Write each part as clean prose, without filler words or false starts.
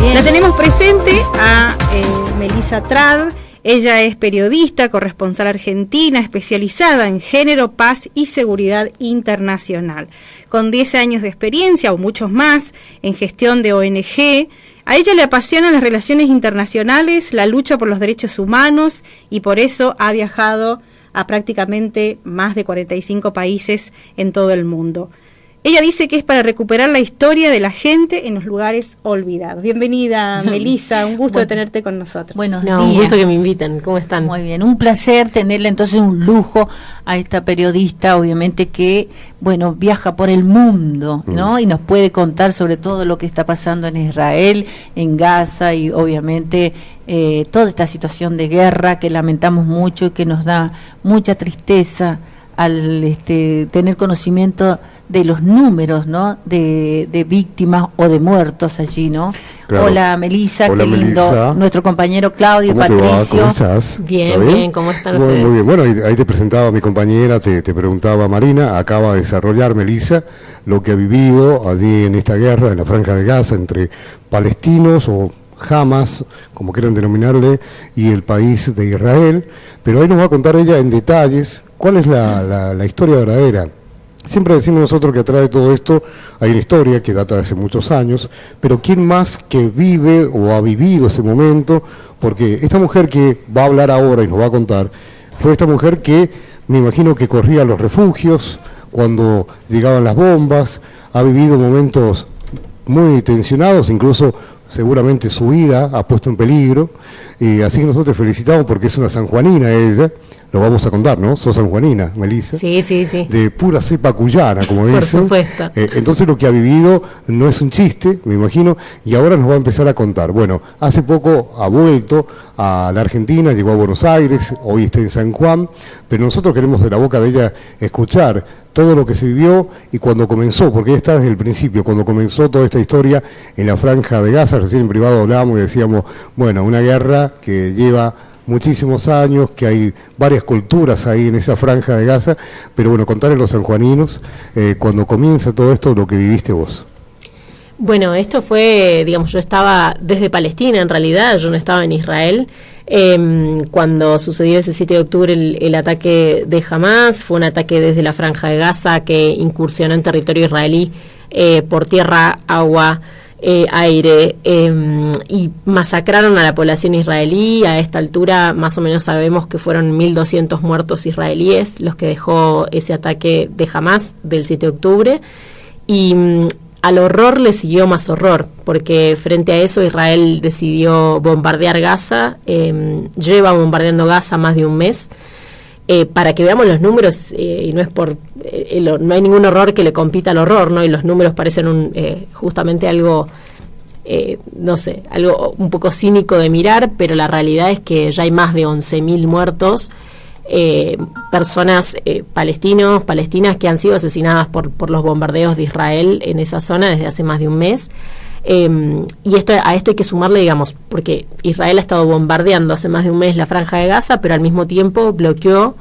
Bien. La tenemos presente a Melissa Trad. Ella es periodista, corresponsal argentina, especializada en género, paz y seguridad internacional. Con 10 años de experiencia, o muchos más, en gestión de ONG, a ella le apasionan las relaciones internacionales, la lucha por los derechos humanos, y por eso ha viajado a prácticamente más de 45 países en todo el mundo. Ella dice que es para recuperar la historia de la gente en los lugares olvidados. Bienvenida, Melissa, un gusto de tenerte con nosotros. Buenos días. Un gusto que me inviten. ¿Cómo están? Muy bien, un placer tenerla, entonces un lujo a esta periodista, obviamente que, bueno, viaja por el mundo, ¿no? Y nos puede contar sobre todo lo que está pasando en Israel, en Gaza y obviamente toda esta situación de guerra que lamentamos mucho y que nos da mucha tristeza al tener conocimiento de los números, ¿no? De víctimas o de muertos allí, ¿no? Claro. Hola, Melissa, Hola, qué lindo. Melissa. Nuestro compañero Claudio, ¿Cómo te va? Patricio. ¿Cómo estás? Bien, bien, ¿cómo están muy, ustedes? Muy bien, bueno, ahí te presentaba mi compañera, te preguntaba Marina, acaba de desarrollar Melissa lo que ha vivido allí en esta guerra, en la Franja de Gaza, entre palestinos o Hamas, como quieran denominarle, y el país de Israel, pero ahí nos va a contar ella en detalles cuál es la historia verdadera. Siempre decimos nosotros que atrás de todo esto hay una historia que data de hace muchos años, pero ¿quién más que vive o ha vivido ese momento? Porque esta mujer que va a hablar ahora y nos va a contar, fue esta mujer que me imagino que corría a los refugios cuando llegaban las bombas, ha vivido momentos muy tensionados, incluso seguramente su vida ha puesto en peligro, y así que nosotros te felicitamos porque es una sanjuanina ella, lo vamos a contar, ¿no? Sos sanjuanina, Melissa. Sí, sí, sí. De pura cepa cuyana, como dicen. Por supuesto. Entonces lo que ha vivido no es un chiste, me imagino, y ahora nos va a empezar a contar. Bueno, hace poco ha vuelto a la Argentina, llegó a Buenos Aires, hoy está en San Juan, pero nosotros queremos de la boca de ella escuchar todo lo que se vivió y cuando comenzó, porque ella está desde el principio, cuando comenzó toda esta historia en la Franja de Gaza. Recién en privado hablábamos y decíamos, bueno, una guerra que lleva muchísimos años, que hay varias culturas ahí en esa Franja de Gaza, pero bueno, contarle a los sanjuaninos, cuando comienza todo esto, lo que viviste vos. Bueno, esto fue, digamos, yo estaba desde Palestina en realidad, yo no estaba en Israel. Cuando sucedió ese 7 de octubre el ataque de Hamas, fue un ataque desde la Franja de Gaza que incursionó en territorio israelí por tierra, agua, aire, y masacraron a la población israelí. A esta altura más o menos sabemos que fueron 1.200 muertos israelíes los que dejó ese ataque de Hamas del 7 de octubre, y al horror le siguió más horror, porque frente a eso Israel decidió bombardear Gaza. Lleva bombardeando Gaza más de un mes. Para que veamos los números, y no es por no hay ningún horror que le compita al horror, ¿no? Y los números parecen justamente algo, no sé, algo un poco cínico de mirar, pero la realidad es que ya hay más de 11.000 muertos, personas palestinas que han sido asesinadas por los bombardeos de Israel en esa zona desde hace más de un mes. Y a esto hay que sumarle, digamos, porque Israel ha estado bombardeando hace más de un mes la Franja de Gaza, pero al mismo tiempo bloqueó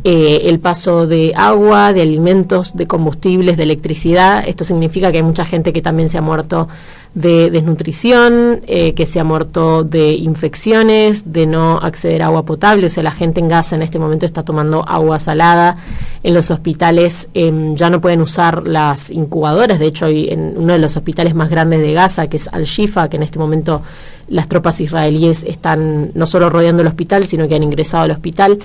el paso de agua, de alimentos, de combustibles, de electricidad. Esto significa que hay mucha gente que también se ha muerto de desnutrición, que se ha muerto de infecciones, de no acceder a agua potable. O sea, la gente en Gaza en este momento está tomando agua salada. En los hospitales ya no pueden usar las incubadoras. De hecho, hay en uno de los hospitales más grandes de Gaza, que es Al-Shifa, que en este momento las tropas israelíes están no solo rodeando el hospital, sino que han ingresado al hospital.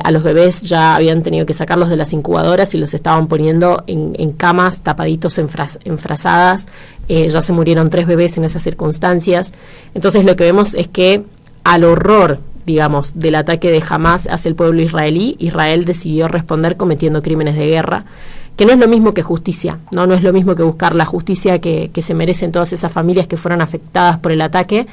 A los bebés ya habían tenido que sacarlos de las incubadoras y los estaban poniendo en camas tapaditos en frazadas. Ya se murieron 3 bebés en esas circunstancias. Entonces lo que vemos es que al horror, digamos, del ataque de Hamas hacia el pueblo israelí, Israel decidió responder cometiendo crímenes de guerra, que no es lo mismo que justicia, no es lo mismo que buscar la justicia que se merecen todas esas familias que fueron afectadas por el ataque.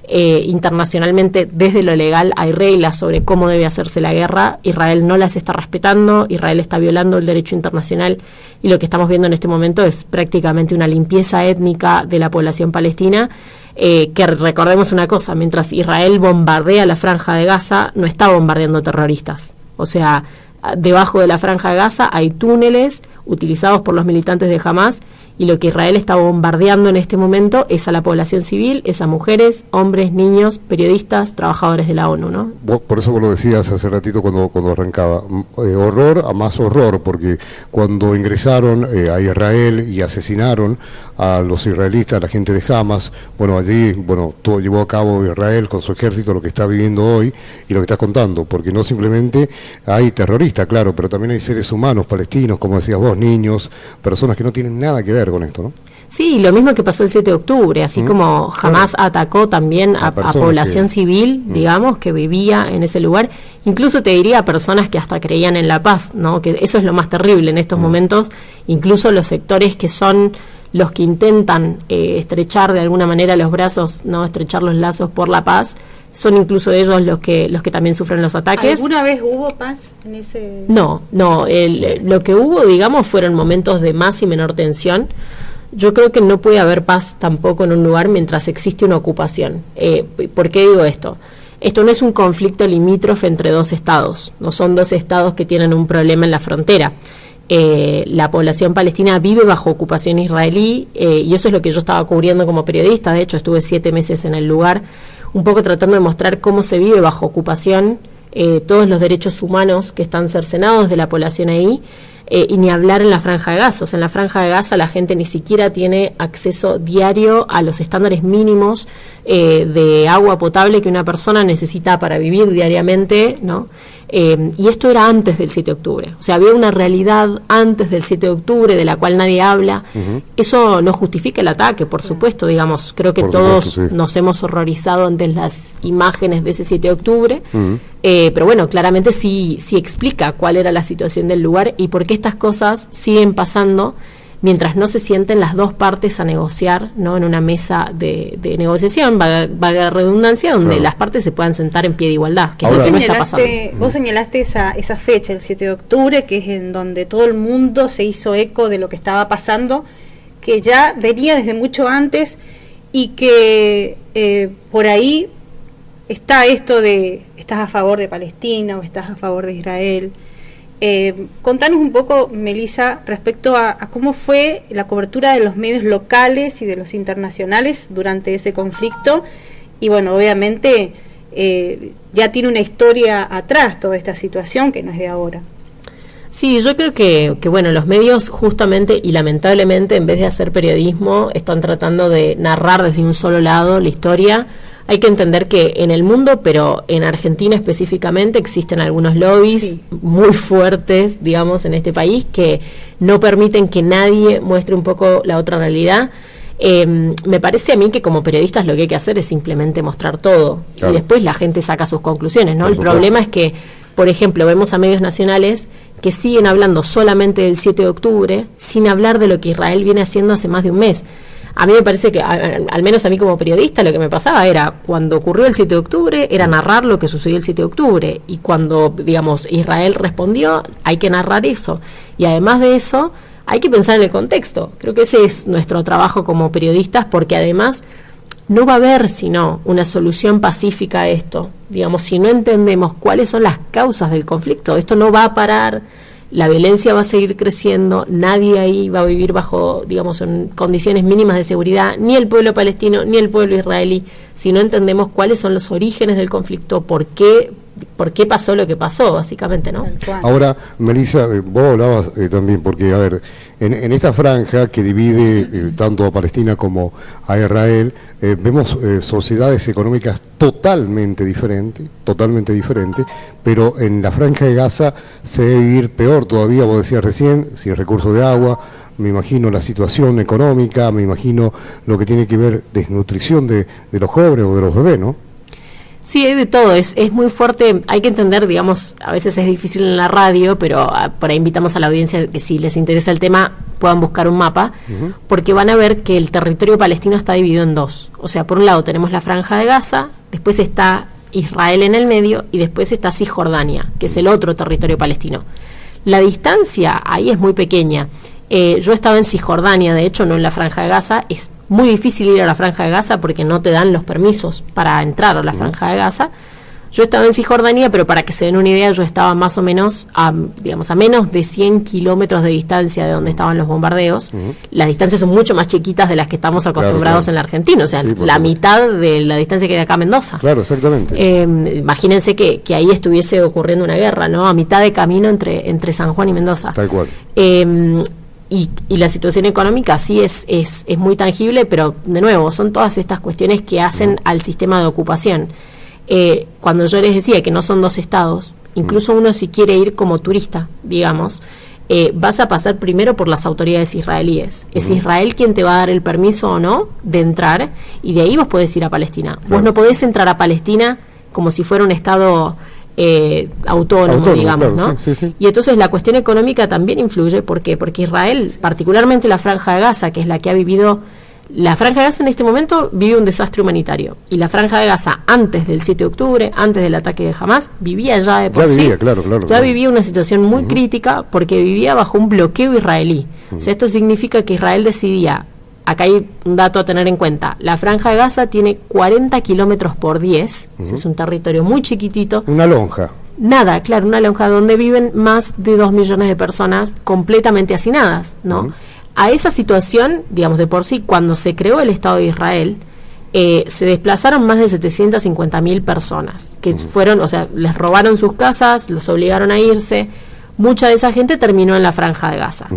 Internacionalmente, desde lo legal, hay reglas sobre cómo debe hacerse la guerra. Israel no las está respetando, Israel está violando el derecho internacional, y lo que estamos viendo en este momento es prácticamente una limpieza étnica de la población palestina, que recordemos una cosa, mientras Israel bombardea la Franja de Gaza, no está bombardeando terroristas. O sea, debajo de la Franja de Gaza hay túneles utilizados por los militantes de Hamas y lo que Israel está bombardeando en este momento es a la población civil, es a mujeres, hombres, niños, periodistas, trabajadores de la ONU, ¿no? Por eso vos lo decías hace ratito cuando arrancaba, horror a más horror, porque cuando ingresaron a Israel y asesinaron a los israelitas, a la gente de Hamas, bueno, allí, todo llevó a cabo Israel con su ejército lo que está viviendo hoy y lo que estás contando, porque no simplemente hay terroristas, claro, pero también hay seres humanos, palestinos, como decías vos, niños, personas que no tienen nada que ver con esto, ¿no? Sí, lo mismo que pasó el 7 de octubre, así como Hamas atacó también a población civil, digamos, que vivía en ese lugar, incluso te diría a personas que hasta creían en la paz, ¿no? Que eso es lo más terrible en estos momentos, incluso los sectores que son los que intentan estrechar de alguna manera los brazos, no estrechar los lazos por la paz, son incluso ellos los que también sufren los ataques. ¿Alguna vez hubo paz en ese...? No, lo que hubo, digamos, fueron momentos de más y menor tensión. Yo creo que no puede haber paz tampoco en un lugar mientras existe una ocupación. ¿Por qué digo esto? Esto no es un conflicto limítrofe entre dos estados, no son dos estados que tienen un problema en la frontera. La población palestina vive bajo ocupación israelí y eso es lo que yo estaba cubriendo como periodista. De hecho, estuve 7 meses en el lugar, un poco tratando de mostrar cómo se vive bajo ocupación, todos los derechos humanos que están cercenados de la población ahí, y ni hablar en la Franja de Gaza. O sea, en la Franja de Gaza la gente ni siquiera tiene acceso diario a los estándares mínimos de agua potable que una persona necesita para vivir diariamente, ¿no? Y esto era antes del 7 de octubre. O sea, había una realidad antes del 7 de octubre de la cual nadie habla. Eso no justifica el ataque, por supuesto, digamos. Creo que todos nos hemos horrorizado ante las imágenes de ese 7 de octubre. Pero bueno, claramente sí explica cuál era la situación del lugar y por qué estas cosas siguen pasando mientras no se sienten las dos partes a negociar, ¿no? En una mesa de negociación, valga la redundancia, donde las partes se puedan sentar en pie de igualdad, que es lo que no está pasando. Vos señalaste esa fecha, el 7 de octubre, que es en donde todo el mundo se hizo eco de lo que estaba pasando, que ya venía desde mucho antes y que por ahí está esto de estás a favor de Palestina o estás a favor de Israel. Contanos un poco, Melissa, respecto a cómo fue la cobertura de los medios locales y de los internacionales durante ese conflicto. Y bueno, obviamente ya tiene una historia atrás toda esta situación que no es de ahora. Sí, yo creo que bueno, los medios justamente y lamentablemente en vez de hacer periodismo están tratando de narrar desde un solo lado la historia. Hay que entender que en el mundo, pero en Argentina específicamente, existen algunos lobbies muy fuertes, digamos, en este país, que no permiten que nadie muestre un poco la otra realidad. Me parece a mí que como periodistas lo que hay que hacer es simplemente mostrar todo, y después la gente saca sus conclusiones, ¿no? El problema es que, por ejemplo, vemos a medios nacionales que siguen hablando solamente del 7 de octubre, sin hablar de lo que Israel viene haciendo hace más de un mes. A mí me parece que, al menos a mí como periodista, lo que me pasaba era, cuando ocurrió el 7 de octubre, era narrar lo que sucedió el 7 de octubre. Y cuando, digamos, Israel respondió, hay que narrar eso. Y además de eso, hay que pensar en el contexto. Creo que ese es nuestro trabajo como periodistas, porque además no va a haber sino una solución pacífica a esto. Digamos, si no entendemos cuáles son las causas del conflicto, esto no va a parar. La violencia va a seguir creciendo, nadie ahí va a vivir bajo, digamos, en condiciones mínimas de seguridad, ni el pueblo palestino, ni el pueblo israelí, si no entendemos cuáles son los orígenes del conflicto, por qué pasó lo que pasó, básicamente, ¿no? Ahora, Melissa, vos hablabas también, porque, a ver, en esta franja que divide tanto a Palestina como a Israel, vemos sociedades económicas totalmente diferentes, pero en la franja de Gaza se debe vivir peor todavía, vos decías recién, sin recursos de agua. Me imagino la situación económica, me imagino lo que tiene que ver desnutrición de los jóvenes o de los bebés, ¿no? Sí, hay de todo, es muy fuerte, hay que entender, digamos, a veces es difícil en la radio, pero por ahí invitamos a la audiencia que si les interesa el tema puedan buscar un mapa, porque van a ver que el territorio palestino está dividido en dos. O sea, por un lado tenemos la Franja de Gaza, después está Israel en el medio y después está Cisjordania, que es el otro territorio palestino. La distancia ahí es muy pequeña. Yo estaba en Cisjordania, de hecho, no en la Franja de Gaza. Es muy difícil ir a la Franja de Gaza porque no te dan los permisos para entrar a la Franja de Gaza. Yo estaba en Cisjordania, pero para que se den una idea, yo estaba más o menos a menos de 100 kilómetros de distancia de donde estaban los bombardeos. Las distancias son mucho más chiquitas de las que estamos acostumbrados en la Argentina, o sea, sí, la mitad de la distancia que hay de acá a Mendoza. Claro, exactamente. Imagínense que ahí estuviese ocurriendo una guerra, ¿no? A mitad de camino entre San Juan y Mendoza. Tal cual. Y la situación económica sí es muy tangible, pero de nuevo, son todas estas cuestiones que hacen al sistema de ocupación. Cuando yo les decía que no son dos estados, incluso uno si quiere ir como turista, digamos, vas a pasar primero por las autoridades israelíes. Es Israel quien te va a dar el permiso o no de entrar, y de ahí vos podés ir a Palestina. Claro. Vos no podés entrar a Palestina como si fuera un estado autónomo, digamos, claro, ¿no? Sí, sí. Y entonces la cuestión económica también influye. ¿Por qué? Porque Israel, particularmente la Franja de Gaza, que es la que ha vivido... La Franja de Gaza en este momento vive un desastre humanitario, y la Franja de Gaza antes del 7 de octubre, antes del ataque de Hamás, vivía ya de por sí, vivía una situación muy crítica, porque vivía bajo un bloqueo israelí. O sea, esto significa que Israel decidía, acá hay un dato a tener en cuenta, la Franja de Gaza tiene 40 kilómetros por 10, o sea, es un territorio muy chiquitito. Una lonja. Nada, claro, una lonja donde viven más de 2 millones de personas completamente hacinadas, ¿no? A esa situación, digamos, de por sí, cuando se creó el Estado de Israel, se desplazaron más de 750.000 personas, que fueron, o sea, les robaron sus casas, los obligaron a irse. Mucha de esa gente terminó en la Franja de Gaza.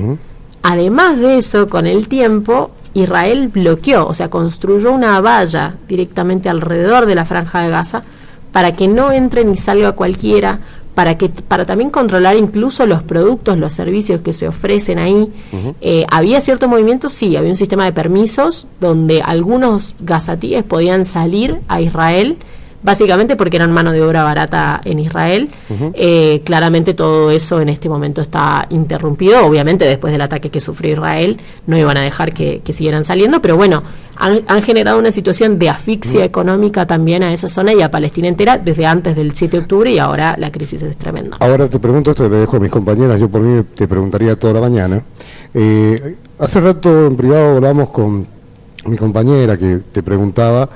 Además de eso, con el tiempo, Israel bloqueó, o sea, construyó una valla directamente alrededor de la Franja de Gaza para que no entre ni salga cualquiera, para también controlar incluso los productos, los servicios que se ofrecen ahí. Había cierto movimiento, sí, había un sistema de permisos donde algunos gazatíes podían salir a Israel, básicamente porque eran mano de obra barata en Israel. Claramente todo eso en este momento está interrumpido. Obviamente después del ataque que sufrió Israel no iban a dejar que siguieran saliendo, pero bueno, han generado una situación de asfixia económica también a esa zona y a Palestina entera desde antes del 7 de octubre, y ahora la crisis es tremenda. Ahora te pregunto esto, le dejo a mis compañeras, yo por mí te preguntaría toda la mañana. Hace rato en privado hablamos con mi compañera que te preguntaba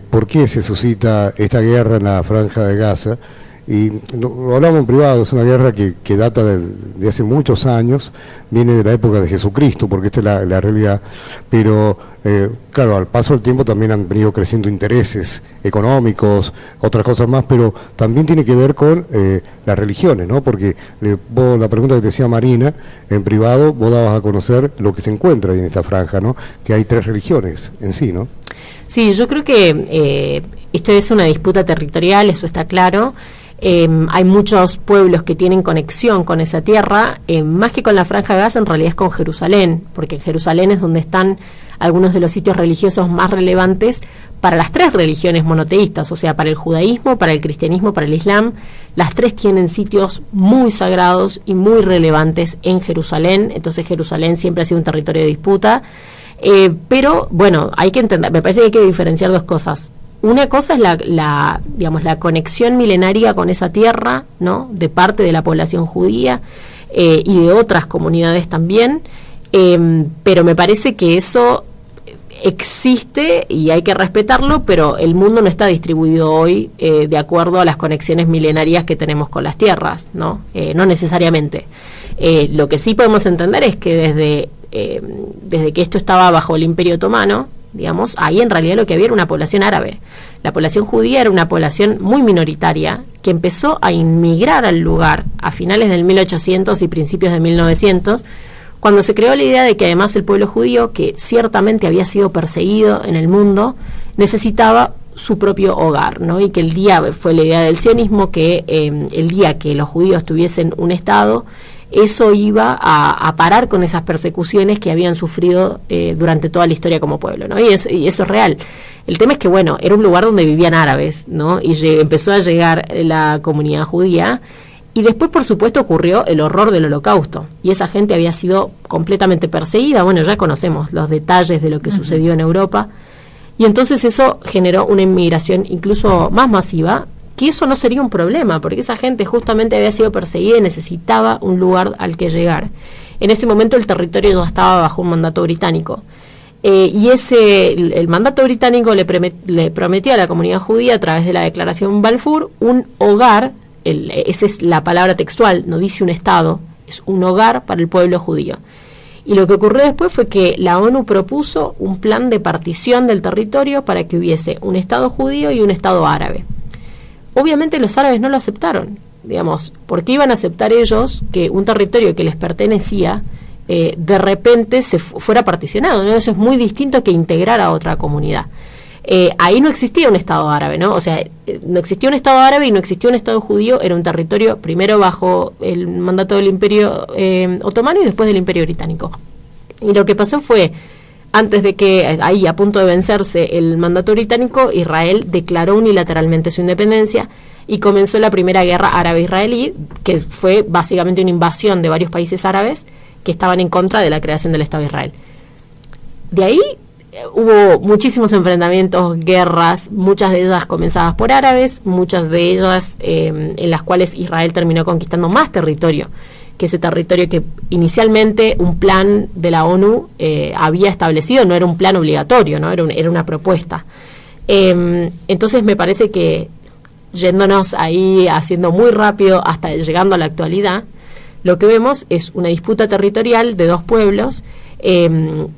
por qué se suscita esta guerra en la Franja de Gaza, y lo hablamos en privado. Es una guerra que data de hace muchos años, viene de la época de Jesucristo, porque esta es la realidad, pero claro, al paso del tiempo también han venido creciendo intereses económicos, otras cosas más, pero también tiene que ver con las religiones, ¿no? Porque vos, la pregunta que te decía Marina, en privado, vos dabas a conocer lo que se encuentra ahí en esta franja, ¿no? Que hay 3 religiones en sí, ¿no? Sí, yo creo que esto es una disputa territorial, eso está claro. Hay muchos pueblos que tienen conexión con esa tierra, más que con la Franja de Gaza, en realidad es con Jerusalén, porque en Jerusalén es donde están algunos de los sitios religiosos más relevantes para las 3 religiones monoteístas, o sea, para el judaísmo, para el cristianismo, para el islam. Las 3 tienen sitios muy sagrados y muy relevantes en Jerusalén, entonces Jerusalén siempre ha sido un territorio de disputa. Pero bueno, hay que entender, me parece que hay que diferenciar 2 cosas. Una cosa es la conexión milenaria con esa tierra, ¿no?, de parte de la población judía y de otras comunidades también, pero me parece que eso existe y hay que respetarlo, pero el mundo no está distribuido hoy de acuerdo a las conexiones milenarias que tenemos con las tierras, ¿no? No necesariamente. Lo que sí podemos entender es que desde que esto estaba bajo el Imperio Otomano, digamos, ahí en realidad lo que había era una población árabe. La población judía era una población muy minoritaria que empezó a inmigrar al lugar a finales del 1800 y principios de 1900, cuando se creó la idea de que además el pueblo judío, que ciertamente había sido perseguido en el mundo, necesitaba su propio hogar, ¿no? Y que fue la idea del sionismo, que el día que los judíos tuviesen un Estado, eso iba a parar con esas persecuciones que habían sufrido durante toda la historia como pueblo, ¿no? Y eso es real. El tema es que, bueno, era un lugar donde vivían árabes, ¿no? Y empezó a llegar la comunidad judía, y después, por supuesto, ocurrió el horror del Holocausto, y esa gente había sido completamente perseguida. Bueno, ya conocemos los detalles de lo que sucedió en Europa, y entonces eso generó una inmigración incluso más masiva, que eso no sería un problema, porque esa gente justamente había sido perseguida y necesitaba un lugar al que llegar. En ese momento el territorio ya estaba bajo un mandato británico. Y el mandato británico le prometió a la comunidad judía, a través de la declaración Balfour, un hogar, esa es la palabra textual, no dice un Estado, es un hogar para el pueblo judío. Y lo que ocurrió después fue que la ONU propuso un plan de partición del territorio para que hubiese un Estado judío y un Estado árabe. Obviamente los árabes no lo aceptaron, digamos, porque iban a aceptar ellos que un territorio que les pertenecía de repente fuera particionado, ¿no? Eso es muy distinto que integrar a otra comunidad. Ahí no existía un Estado árabe, ¿no? O sea, no existía un Estado árabe y no existía un Estado judío, era un territorio primero bajo el mandato del Imperio Otomano y después del Imperio Británico. Y lo que pasó fue, antes de que, ahí a punto de vencerse el mandato británico, Israel declaró unilateralmente su independencia y comenzó la primera guerra árabe-israelí, que fue básicamente una invasión de varios países árabes que estaban en contra de la creación del Estado de Israel. De ahí hubo muchísimos enfrentamientos, guerras, muchas de ellas comenzadas por árabes, muchas de ellas en las cuales Israel terminó conquistando más territorio, que ese territorio que inicialmente un plan de la ONU había establecido, no era un plan obligatorio, ¿no? Era una propuesta. Entonces me parece que, yéndonos ahí, haciendo muy rápido hasta llegando a la actualidad, lo que vemos es una disputa territorial de dos pueblos, el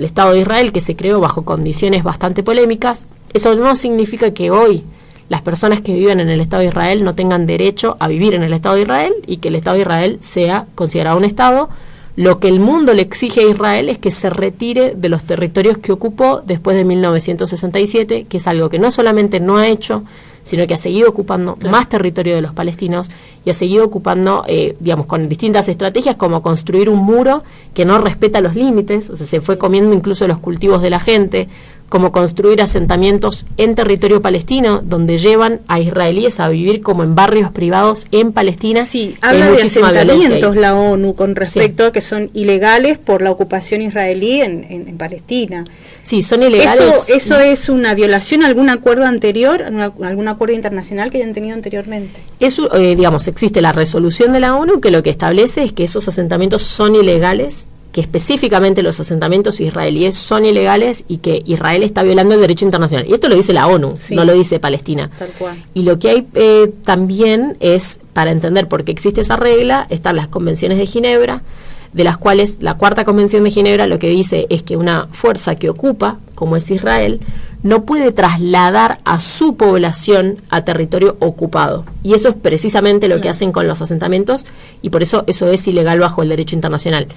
Estado de Israel, que se creó bajo condiciones bastante polémicas. Eso no significa que hoy las personas que viven en el Estado de Israel no tengan derecho a vivir en el Estado de Israel y que el Estado de Israel sea considerado un Estado. Lo que el mundo le exige a Israel es que se retire de los territorios que ocupó después de 1967, que es algo que no solamente no ha hecho, sino que ha seguido ocupando más territorio de los palestinos y ha seguido ocupando, digamos, con distintas estrategias, como construir un muro que no respeta los límites, o sea, se fue comiendo incluso los cultivos de la gente, como construir asentamientos en territorio palestino, donde llevan a israelíes a vivir como en barrios privados en Palestina. Sí, habla de asentamientos la ONU con respecto a que son ilegales por la ocupación israelí en Palestina. Sí, son ilegales. ¿Eso es una violación a algún acuerdo anterior, algún acuerdo internacional que hayan tenido anteriormente? Eso, digamos, existe la resolución de la ONU que lo que establece es que esos asentamientos son ilegales, que específicamente los asentamientos israelíes son ilegales y que Israel está violando el derecho internacional. Y esto lo dice la ONU, sí, no lo dice Palestina. Tal cual. Y lo que hay también es, para entender por qué existe esa regla, están las convenciones de Ginebra, de las cuales la cuarta convención de Ginebra lo que dice es que una fuerza que ocupa, como es Israel, no puede trasladar a su población a territorio ocupado. Y eso es precisamente lo que hacen con los asentamientos, y por eso es ilegal bajo el derecho internacional.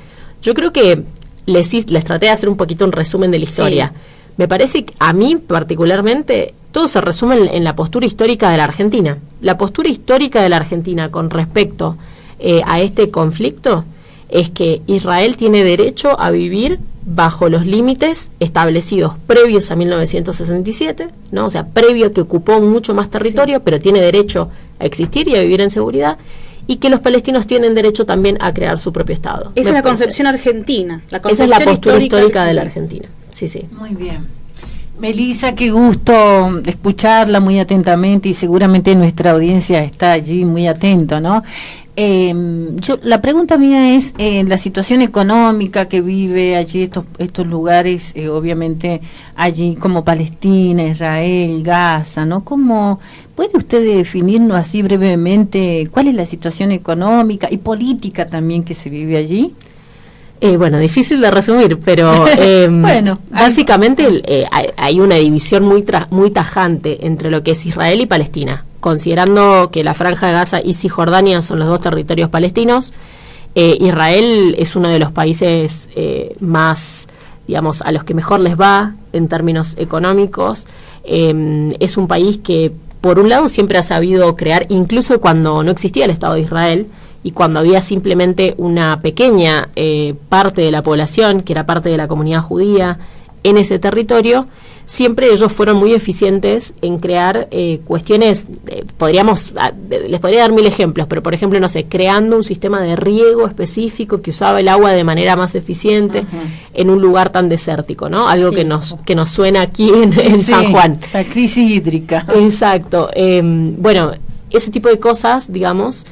Yo creo que les traté de hacer un poquito un resumen de la historia. Sí. Me parece que a mí particularmente todo se resume en la postura histórica de la Argentina. La postura histórica de la Argentina con respecto a este conflicto es que Israel tiene derecho a vivir bajo los límites establecidos previos a 1967, ¿no? O sea, previo, que ocupó mucho más territorio, sí, pero tiene derecho a existir y a vivir en seguridad, y que los palestinos tienen derecho también a crear su propio Estado. Esa es la concepción argentina. Esa es la postura histórica de la Argentina. Sí, sí. Muy bien. Melissa, qué gusto escucharla muy atentamente, y seguramente nuestra audiencia está allí muy atento, ¿no? La pregunta mía es la situación económica que vive allí estos lugares, obviamente allí como Palestina, Israel, Gaza, ¿no? ¿Cómo puede usted definirnos así brevemente cuál es la situación económica y política también que se vive allí? Bueno, difícil de resumir, pero bueno, básicamente hay una división muy tajante entre lo que es Israel y Palestina, considerando que la Franja de Gaza y Cisjordania son los dos territorios palestinos. Israel es uno de los países más, digamos, a los que mejor les va en términos económicos. Es un país que, por un lado, siempre ha sabido crear, incluso cuando no existía el Estado de Israel, y cuando había simplemente una pequeña parte de la población, que era parte de la comunidad judía, en ese territorio, siempre ellos fueron muy eficientes en crear cuestiones, les podría dar 1000 ejemplos, pero por ejemplo, no sé, creando un sistema de riego específico que usaba el agua de manera más eficiente en un lugar tan desértico, ¿no? Algo sí, que nos suena aquí en San Juan. La crisis hídrica. Exacto. Bueno, ese tipo de cosas, digamos,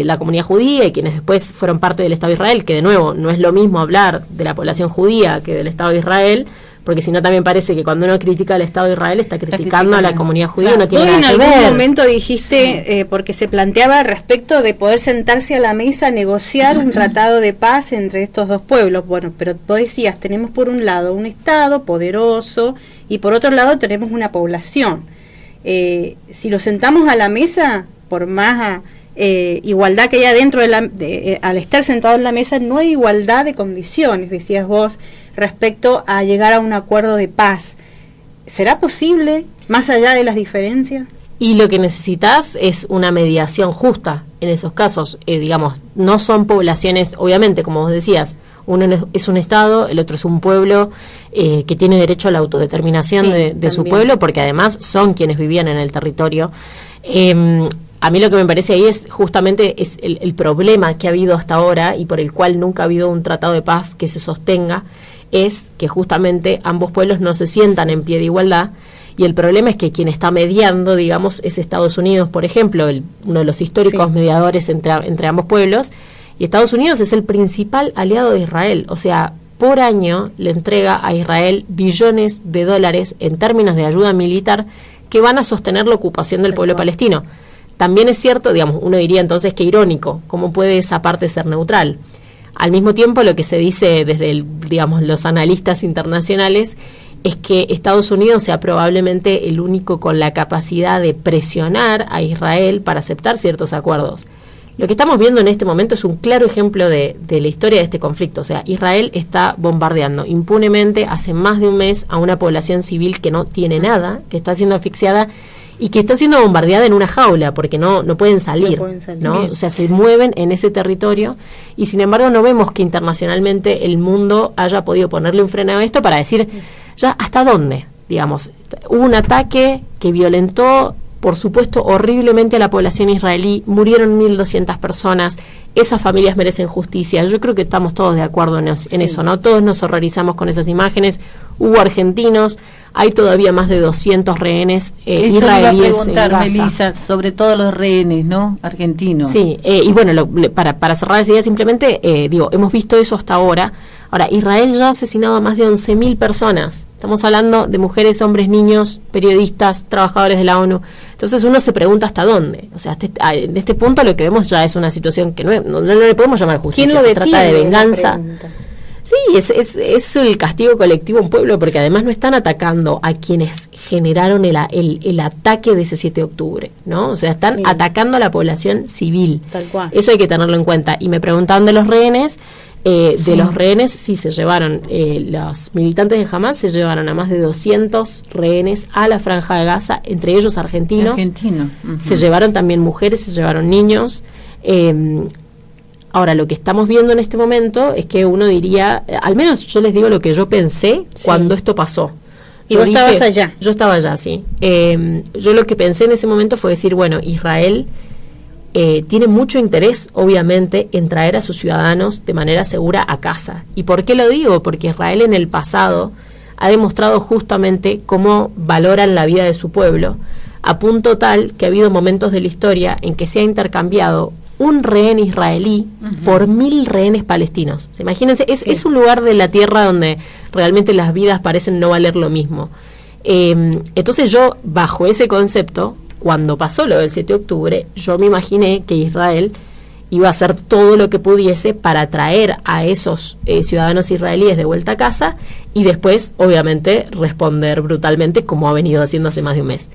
la comunidad judía y quienes después fueron parte del Estado de Israel, que de nuevo no es lo mismo hablar de la población judía que del Estado de Israel, porque si no también parece que cuando uno critica al Estado de Israel está criticando a la comunidad judía, claro, no tiene nada que ver. En algún momento dijiste, porque se planteaba respecto de poder sentarse a la mesa a negociar un tratado de paz entre estos dos pueblos. Bueno, pero vos decías, tenemos por un lado un Estado poderoso y por otro lado tenemos una población. Si lo sentamos a la mesa, por más igualdad que haya dentro al estar sentado en la mesa, no hay igualdad de condiciones, decías vos, respecto a llegar a un acuerdo de paz. ¿Será posible, más allá de las diferencias? Y lo que necesitas es una mediación justa en esos casos. Digamos, no son poblaciones, obviamente, como vos decías, uno es un Estado, el otro es un pueblo que tiene derecho a la autodeterminación de su pueblo, porque además son quienes vivían en el territorio. A mí lo que me parece ahí es justamente es el problema que ha habido hasta ahora y por el cual nunca ha habido un tratado de paz que se sostenga, es que justamente ambos pueblos no se sientan en pie de igualdad, y el problema es que quien está mediando, digamos, es Estados Unidos, por ejemplo, uno de los históricos mediadores entre ambos pueblos, y Estados Unidos es el principal aliado de Israel, o sea, por año le entrega a Israel billones de dólares en términos de ayuda militar que van a sostener la ocupación del pueblo palestino. También es cierto, digamos, uno diría entonces que irónico, ¿cómo puede esa parte ser neutral? Al mismo tiempo, lo que se dice desde digamos, los analistas internacionales es que Estados Unidos sea probablemente el único con la capacidad de presionar a Israel para aceptar ciertos acuerdos. Lo que estamos viendo en este momento es un claro ejemplo de la historia de este conflicto. O sea, Israel está bombardeando impunemente hace más de un mes a una población civil que no tiene nada, que está siendo asfixiada y que está siendo bombardeada en una jaula porque no pueden salir, ¿no? O sea, se mueven en ese territorio y sin embargo no vemos que internacionalmente el mundo haya podido ponerle un freno a esto para decir ya hasta dónde, digamos. Hubo un ataque que violentó, por supuesto, horriblemente a la población israelí, murieron 1.200 personas, esas familias merecen justicia. Yo creo que estamos todos de acuerdo en eso, ¿no? Todos nos horrorizamos con esas imágenes. Hubo argentinos, hay todavía más de 200 rehenes israelíes. Eso iba a preguntar, Melissa, sobre todo los rehenes, ¿no? Argentinos. Sí, y bueno, para cerrar esa idea simplemente, hemos visto eso hasta ahora. Ahora, Israel ya ha asesinado a más de 11.000 personas. Estamos hablando de mujeres, hombres, niños, periodistas, trabajadores de la ONU. Entonces uno se pregunta hasta dónde. O sea, en este punto lo que vemos ya es una situación que no le podemos llamar justicia, se trata de venganza. Sí, es el castigo colectivo a un pueblo, porque además no están atacando a quienes generaron el ataque de ese 7 de octubre, ¿no? O sea, están atacando a la población civil. Tal cual. Eso hay que tenerlo en cuenta. Y me preguntaban de los rehenes. De los rehenes, sí, se llevaron, los militantes de Hamás se llevaron a más de 200 rehenes a la Franja de Gaza, entre ellos argentinos. Se llevaron también mujeres, se llevaron niños. Ahora, lo que estamos viendo en este momento es que uno diría, al menos yo les digo lo que yo pensé cuando esto pasó. ¿Y vos estabas allá? Yo estaba allá, sí. Yo lo que pensé en ese momento fue decir, bueno, Israel tiene mucho interés, obviamente, en traer a sus ciudadanos de manera segura a casa. ¿Y por qué lo digo? Porque Israel en el pasado ha demostrado justamente cómo valoran la vida de su pueblo, a punto tal que ha habido momentos de la historia en que se ha intercambiado un rehén israelí por 1.000 rehenes palestinos. Imagínense, es un lugar de la tierra donde realmente las vidas parecen no valer lo mismo. Entonces yo, bajo ese concepto, cuando pasó lo del 7 de octubre, yo me imaginé que Israel iba a hacer todo lo que pudiese para traer a esos ciudadanos israelíes de vuelta a casa y después, obviamente, responder brutalmente como ha venido haciendo hace más de un mes.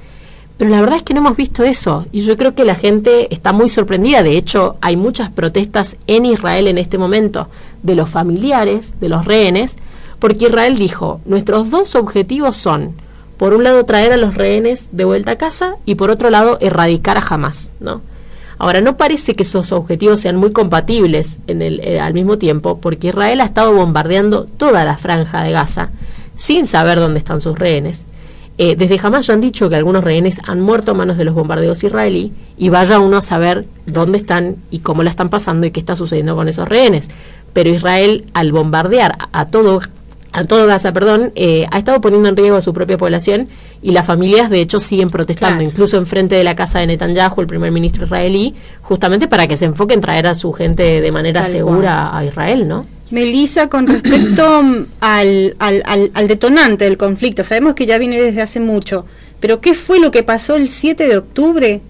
Pero la verdad es que no hemos visto eso y yo creo que la gente está muy sorprendida. De hecho, hay muchas protestas en Israel en este momento de los familiares, de los rehenes, porque Israel dijo, nuestros dos objetivos son, por un lado, traer a los rehenes de vuelta a casa y por otro lado, erradicar a Hamás, ¿no? Ahora, no parece que esos objetivos sean muy compatibles al mismo tiempo, porque Israel ha estado bombardeando toda la franja de Gaza sin saber dónde están sus rehenes. Desde Hamás ya han dicho que algunos rehenes han muerto a manos de los bombardeos israelí y vaya uno a saber dónde están y cómo la están pasando y qué está sucediendo con esos rehenes. Pero Israel, al bombardear a todo a todo Gaza, ha estado poniendo en riesgo a su propia población, y las familias de hecho siguen protestando, claro, incluso enfrente de la casa de Netanyahu, el primer ministro israelí, justamente para que se enfoque en traer a su gente de manera segura a Israel, ¿no? Melissa, con respecto al detonante del conflicto, sabemos que ya viene desde hace mucho, pero ¿qué fue lo que pasó el 7 de octubre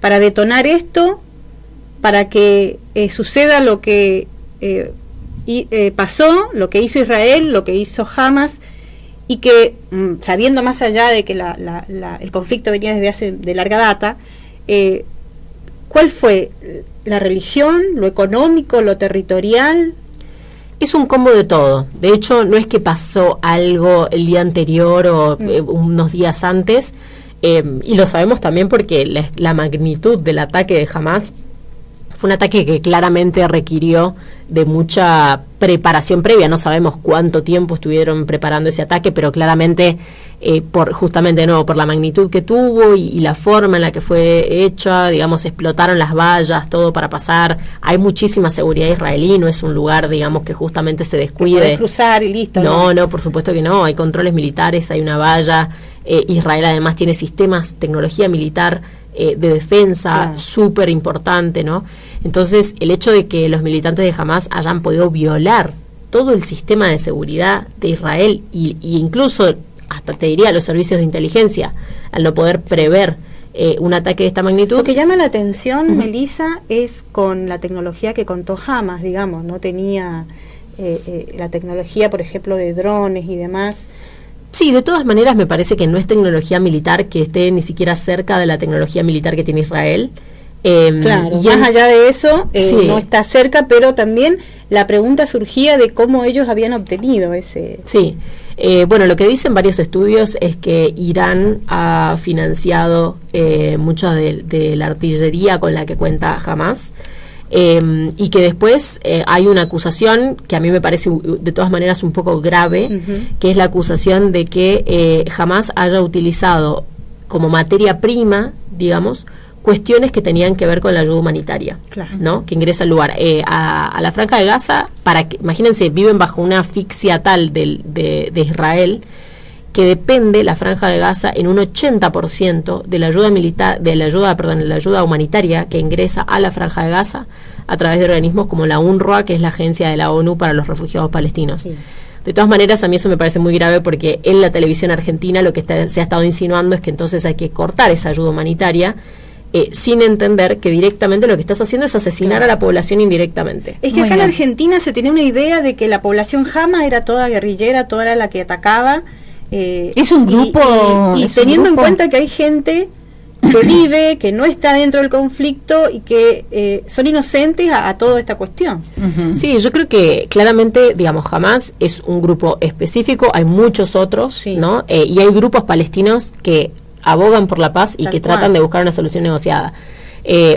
para detonar esto, para que suceda lo que pasó, lo que hizo Israel, lo que hizo Hamas, y que, sabiendo más allá de que el conflicto venía desde hace de larga data, ¿cuál fue? ¿La religión, lo económico, lo territorial? Es un combo de todo. De hecho, no es que pasó algo el día anterior o unos días antes, y lo sabemos también porque la magnitud del ataque de Hamas fue un ataque que claramente requirió de mucha preparación previa. No sabemos cuánto tiempo estuvieron preparando ese ataque, pero claramente por la magnitud que tuvo y la forma en la que fue hecha, digamos, explotaron las vallas, todo para pasar. Hay muchísima seguridad israelí, no es un lugar, digamos, que justamente se descuide. Podés cruzar y listo. No, por supuesto que no. Hay controles militares, hay una valla. Israel además tiene sistemas, tecnología militar de defensa súper importante, ¿no? Entonces, el hecho de que los militantes de Hamas hayan podido violar todo el sistema de seguridad de Israel y incluso, hasta te diría, los servicios de inteligencia, al no poder prever un ataque de esta magnitud. Lo que llama la atención, Melissa, es con la tecnología que contó Hamas, digamos, no tenía la tecnología, por ejemplo, de drones y demás. Sí, de todas maneras me parece que no es tecnología militar que esté ni siquiera cerca de la tecnología militar que tiene Israel. Claro, y más allá de eso, no está cerca, pero también la pregunta surgía de cómo ellos habían obtenido ese... Sí, bueno, lo que dicen varios estudios es que Irán ha financiado mucha de la artillería con la que cuenta Hamas, y que después hay una acusación que a mí me parece de todas maneras un poco grave, que es la acusación de que Hamas haya utilizado como materia prima, digamos, cuestiones que tenían que ver con la ayuda humanitaria, ¿no? Que ingresa al lugar. A la Franja de Gaza, imagínense, viven bajo una asfixia tal de Israel, que depende la Franja de Gaza en un 80% de la ayuda militar, de la ayuda humanitaria que ingresa a la Franja de Gaza a través de organismos como la UNRWA, que es la agencia de la ONU para los refugiados palestinos. Sí. De todas maneras, a mí eso me parece muy grave porque en la televisión argentina lo que se ha estado insinuando es que entonces hay que cortar esa ayuda humanitaria, sin entender que directamente lo que estás haciendo es asesinar a la población indirectamente. Es que acá en Argentina se tenía una idea de que la población Hamas era toda guerrillera, toda era la que atacaba. Es un grupo... Y teniendo en cuenta que hay gente que vive, que no está dentro del conflicto y que son inocentes a toda esta cuestión. Sí, yo creo que claramente, digamos, Hamas es un grupo específico, hay muchos otros, ¿no? Y hay grupos palestinos que abogan por la paz y que tratan de buscar una solución negociada.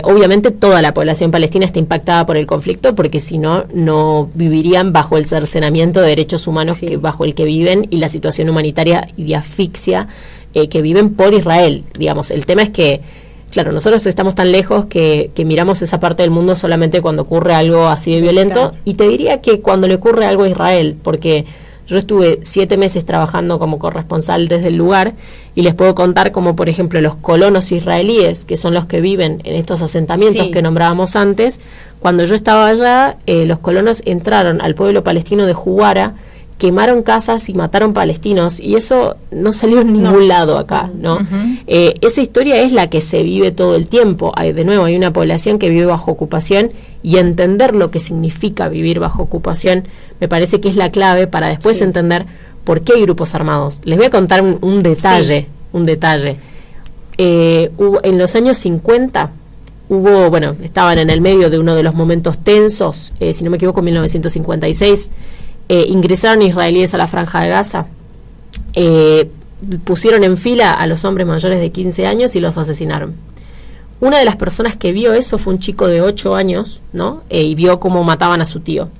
Obviamente toda la población palestina está impactada por el conflicto, porque si no, no vivirían bajo el cercenamiento de derechos humanos bajo el que viven, y la situación humanitaria y de asfixia que viven por Israel. Digamos, el tema es que, claro, nosotros estamos tan lejos que miramos esa parte del mundo solamente cuando ocurre algo así de violento, y te diría que cuando le ocurre algo a Israel, porque yo estuve 7 meses trabajando como corresponsal desde el lugar, y les puedo contar como, por ejemplo, los colonos israelíes, que son los que viven en estos asentamientos que nombrábamos antes, cuando yo estaba allá, los colonos entraron al pueblo palestino de Juwara, quemaron casas y mataron palestinos, y eso no salió en ningún lado acá, ¿no? Esa historia es la que se vive todo el tiempo. De nuevo, hay una población que vive bajo ocupación, y entender lo que significa vivir bajo ocupación me parece que es la clave para después entender por qué hay grupos armados. Les voy a contar un detalle. En los años 50 estaban en el medio de uno de los momentos tensos, si no me equivoco, en 1956, ingresaron israelíes a la Franja de Gaza, pusieron en fila a los hombres mayores de 15 años y los asesinaron. Una de las personas que vio eso fue un chico de 8 años, ¿no? Y vio cómo mataban a su tío.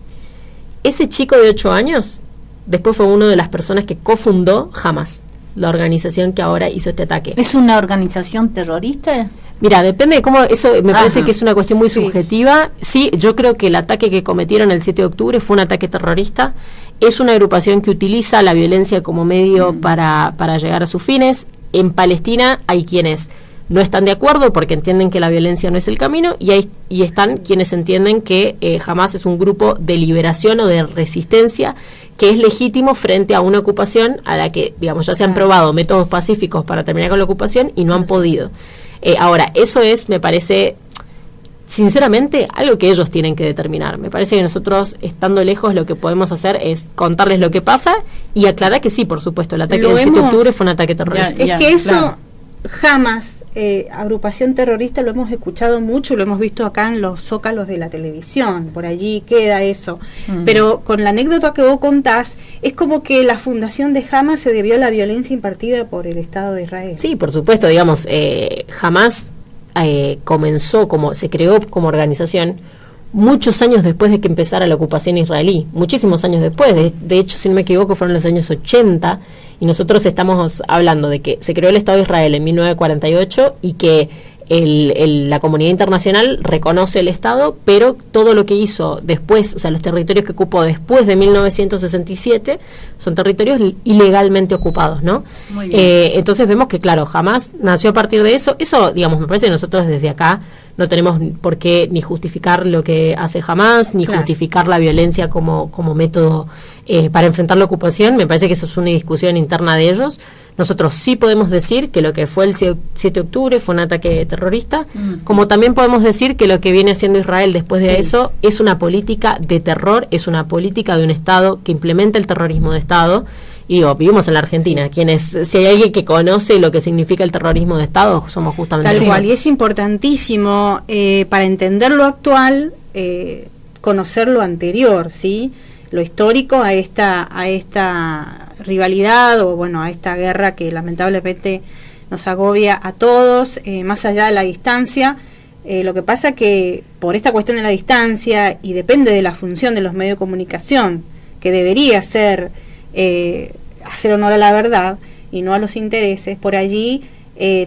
Ese chico de 8 años después fue una de las personas que cofundó Hamas, la organización que ahora hizo este ataque. ¿Es una organización terrorista? Mira, depende de cómo, eso me parece que es una cuestión muy subjetiva. Sí, yo creo que el ataque que cometieron el 7 de octubre fue un ataque terrorista. es una agrupación que utiliza la violencia como medio para llegar a sus fines. En Palestina hay quienes no están de acuerdo porque entienden que la violencia no es el camino, y están quienes entienden que Hamás es un grupo de liberación o de resistencia que es legítimo frente a una ocupación a la que, digamos, ya se han probado métodos pacíficos para terminar con la ocupación y no han podido. Ahora, eso es, me parece, sinceramente, algo que ellos tienen que determinar. Me parece que nosotros, estando lejos, lo que podemos hacer es contarles lo que pasa y aclarar que sí, por supuesto, el ataque del 7 de octubre fue un ataque terrorista. Es que eso jamás, agrupación terrorista, lo hemos escuchado mucho, lo hemos visto acá en los zócalos de la televisión, por allí queda eso. Pero con la anécdota que vos contás, es como que la fundación de Hamás se debió a la violencia impartida por el Estado de Israel. Sí, por supuesto, digamos, Hamás se creó como organización muchos años después de que empezara la ocupación israelí, muchísimos años después, de hecho, si no me equivoco, fueron los años 80, y nosotros estamos hablando de que se creó el Estado de Israel en 1948 y que la comunidad internacional reconoce el Estado, pero todo lo que hizo después, o sea, los territorios que ocupó después de 1967 son territorios ilegalmente ocupados, ¿no? Muy bien. Entonces vemos que, claro, Hamás nació a partir de eso. Eso, digamos, me parece que nosotros desde acá no tenemos por qué ni justificar lo que hace Hamás, ni justificar la violencia como método para enfrentar la ocupación. Me parece que eso es una discusión interna de ellos. Nosotros sí podemos decir que lo que fue el 7 de octubre fue un ataque terrorista, como también podemos decir que lo que viene haciendo Israel después de eso es una política de terror, es una política de un Estado que implementa el terrorismo de Estado. Y vivimos en la Argentina, si hay alguien que conoce lo que significa el terrorismo de Estado, somos justamente tal cual, y es importantísimo para entender lo actual, conocer lo anterior, ¿sí? Lo histórico a esta rivalidad, o bueno, a esta guerra que lamentablemente nos agobia a todos, más allá de la distancia. Lo que pasa que por esta cuestión de la distancia, y depende de la función de los medios de comunicación, que debería ser hacer honor a la verdad y no a los intereses, por allí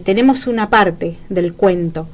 tenemos una parte del cuento,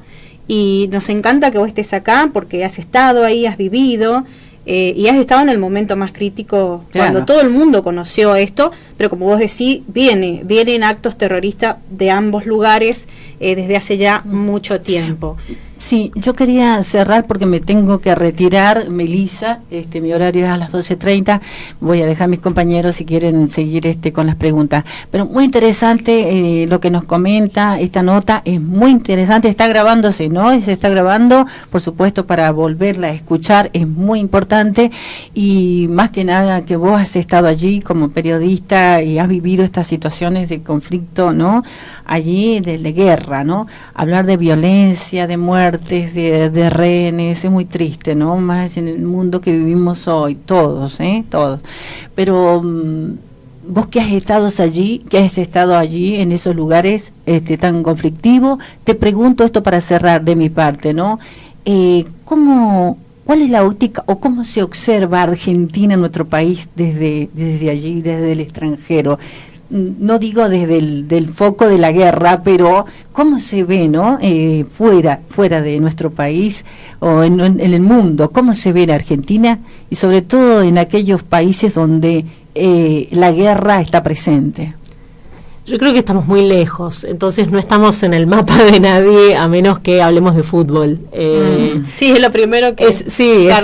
y nos encanta que vos estés acá porque has estado ahí, has vivido y has estado en el momento más crítico, cuando todo el mundo conoció esto, pero como vos decís, vienen actos terroristas de ambos lugares desde hace ya mucho tiempo. Sí, yo quería cerrar porque me tengo que retirar, Melissa, mi horario es a las 12:30, voy a dejar a mis compañeros si quieren seguir con las preguntas. Pero muy interesante lo que nos comenta esta nota, es muy interesante, está grabándose, ¿no? Se está grabando, por supuesto, para volverla a escuchar, es muy importante, y más que nada que vos has estado allí como periodista y has vivido estas situaciones de conflicto, ¿no? Allí de guerra, ¿no? Hablar de violencia, de muertes, de rehenes, es muy triste, ¿no? Más en el mundo que vivimos hoy, todos. Pero vos que has estado allí en esos lugares tan conflictivos, te pregunto esto para cerrar de mi parte, ¿no? ¿Cuál es la óptica o cómo se observa Argentina, en nuestro país, desde allí, desde el extranjero? No digo desde el foco de la guerra, pero cómo se ve, ¿no? Fuera de nuestro país o en el mundo, cómo se ve en Argentina y sobre todo en aquellos países donde la guerra está presente. Yo creo que estamos muy lejos, entonces no estamos en el mapa de nadie a menos que hablemos de fútbol. Sí, es lo primero que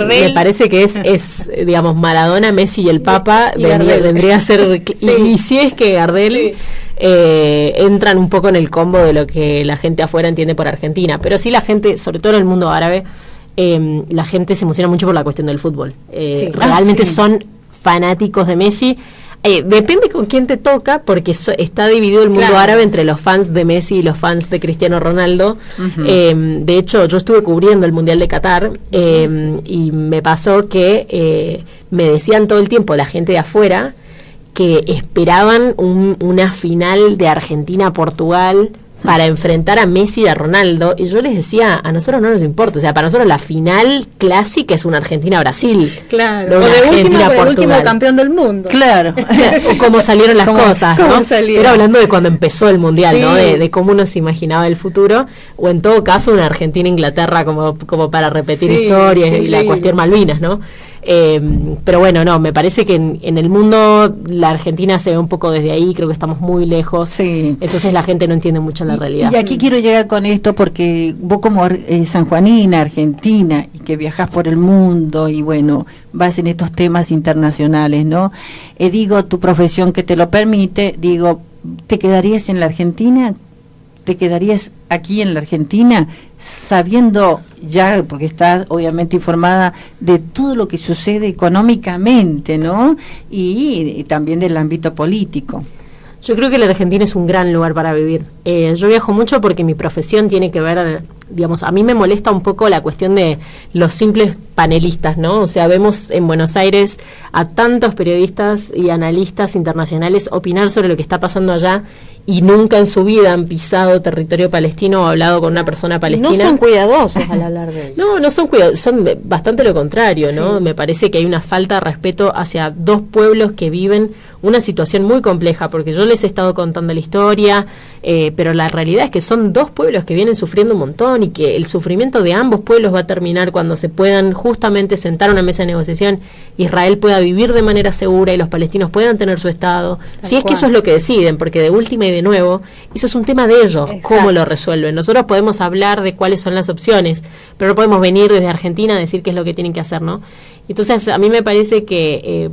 me parece que es digamos, Maradona, Messi y el Papa, vendría a ser, y si es que Gardel entran un poco en el combo de lo que la gente afuera entiende por Argentina, pero sí la gente, sobre todo en el mundo árabe, la gente se emociona mucho por la cuestión del fútbol. Realmente son fanáticos de Messi. Depende con quién te toca, porque está dividido el mundo árabe entre los fans de Messi y los fans de Cristiano Ronaldo. De hecho, yo estuve cubriendo el Mundial de Qatar y me pasó que me decían todo el tiempo la gente de afuera que esperaban una final de Argentina-Portugal para enfrentar a Messi y a Ronaldo, y yo les decía, a nosotros no nos importa, o sea, para nosotros la final clásica es una Argentina-Brasil, claro, no o de último campeón del mundo, claro, o cómo salieron las cosas, ¿no? Pero hablando de cuando empezó el Mundial, ¿no? De cómo uno se imaginaba el futuro, o en todo caso una Argentina-Inglaterra como para repetir historias, y la cuestión Malvinas, ¿no? Pero bueno, no, me parece que en el mundo la Argentina se ve un poco desde ahí, creo que estamos muy lejos, Sí. entonces la gente no entiende mucho la realidad. Y aquí quiero llegar con esto porque vos como sanjuanina, argentina, y que viajás por el mundo y bueno, vas en estos temas internacionales, ¿no? Digo, tu profesión que te lo permite, digo, ¿te quedarías en la Argentina? ¿Te quedarías aquí en la Argentina sabiendo ya, porque estás obviamente informada de todo lo que sucede económicamente, ¿no? Y también del ámbito político? Yo creo que la Argentina es un gran lugar para vivir. Yo viajo mucho porque mi profesión tiene que ver, digamos, a mí me molesta un poco la cuestión de los simples panelistas, ¿no? O sea, vemos en Buenos Aires a tantos periodistas y analistas internacionales opinar sobre lo que está pasando allá y nunca en su vida han pisado territorio palestino o hablado con una persona palestina. No son cuidadosos al hablar de ello. No son cuidadosos, son bastante lo contrario, ¿no? Sí. Me parece que hay una falta de respeto hacia dos pueblos que viven una situación muy compleja, porque yo les he estado contando la historia, pero la realidad es que son dos pueblos que vienen sufriendo un montón y que el sufrimiento de ambos pueblos va a terminar cuando se puedan justamente sentar a una mesa de negociación, Israel pueda vivir de manera segura y los palestinos puedan tener su Estado, si es que eso es lo que deciden, porque de última y de nuevo, eso es un tema de ellos, Exacto. cómo lo resuelven. Nosotros podemos hablar de cuáles son las opciones, pero no podemos venir desde Argentina a decir qué es lo que tienen que hacer, ¿no? Entonces, a mí me parece que,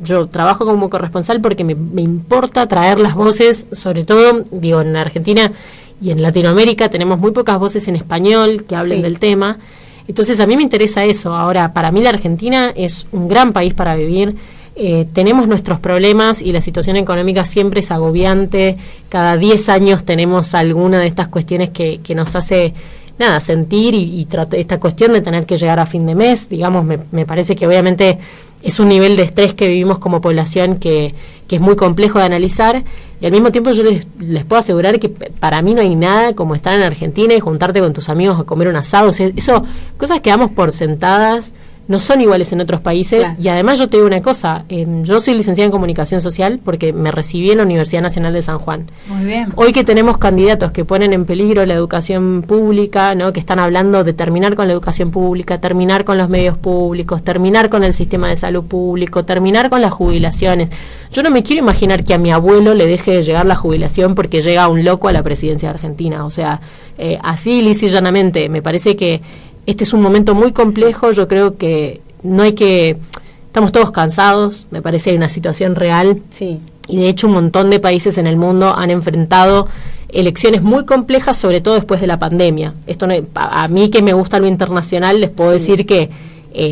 yo trabajo como corresponsal porque me importa traer las voces, sobre todo, digo, en Argentina y en Latinoamérica tenemos muy pocas voces en español que hablen del tema. Entonces, a mí me interesa eso. Ahora, para mí la Argentina es un gran país para vivir. Tenemos nuestros problemas y la situación económica siempre es agobiante. Cada 10 años tenemos alguna de estas cuestiones que nos hace sentir y esta cuestión de tener que llegar a fin de mes, digamos, me parece que obviamente es un nivel de estrés que vivimos como población que es muy complejo de analizar, y al mismo tiempo yo les puedo asegurar que para mí no hay nada como estar en Argentina y juntarte con tus amigos a comer un asado. O sea, eso, cosas que damos por sentadas, no son iguales en otros países. Claro. Y además yo te digo una cosa, yo soy licenciada en Comunicación Social porque me recibí en la Universidad Nacional de San Juan. Muy bien. Hoy que tenemos candidatos que ponen en peligro la educación pública, ¿no? Que están hablando de terminar con la educación pública, terminar con los medios públicos, terminar con el sistema de salud público, terminar con las jubilaciones. Yo no me quiero imaginar que a mi abuelo le deje de llegar la jubilación porque llega un loco a la presidencia de Argentina. O sea, así lisa y llanamente, me parece que este es un momento muy complejo. Yo creo que estamos todos cansados, me parece que hay una situación real. Sí. Y de hecho un montón de países en el mundo han enfrentado elecciones muy complejas, sobre todo después de la pandemia. Esto a mí que me gusta lo internacional, les puedo decir que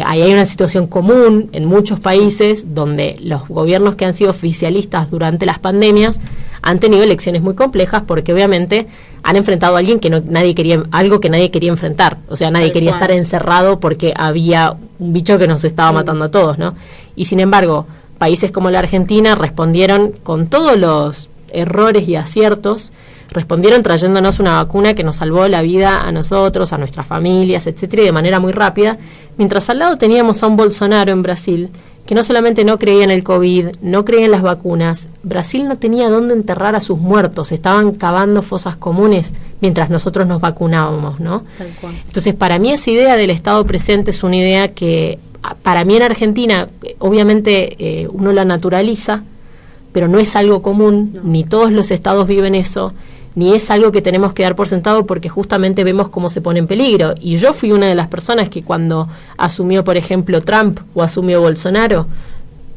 ahí hay una situación común en muchos países donde los gobiernos que han sido oficialistas durante las pandemias han tenido elecciones muy complejas porque obviamente han enfrentado a alguien que algo que nadie quería enfrentar. O sea, nadie quería estar encerrado porque había un bicho que nos estaba matando a todos, ¿no? Y sin embargo, países como la Argentina respondieron con todos los errores y aciertos, respondieron trayéndonos una vacuna que nos salvó la vida a nosotros, a nuestras familias, etcétera, y de manera muy rápida, mientras al lado teníamos a un Bolsonaro en Brasil que no solamente no creía en el COVID, no creía en las vacunas, Brasil no tenía dónde enterrar a sus muertos, estaban cavando fosas comunes mientras nosotros nos vacunábamos, ¿no? Tal cual. Entonces, para mí esa idea del Estado presente es una idea que, para mí en Argentina, obviamente uno la naturaliza, pero no es algo común, ni todos los estados viven eso, ni es algo que tenemos que dar por sentado porque justamente vemos cómo se pone en peligro. Y yo fui una de las personas que cuando asumió, por ejemplo, Trump o asumió Bolsonaro,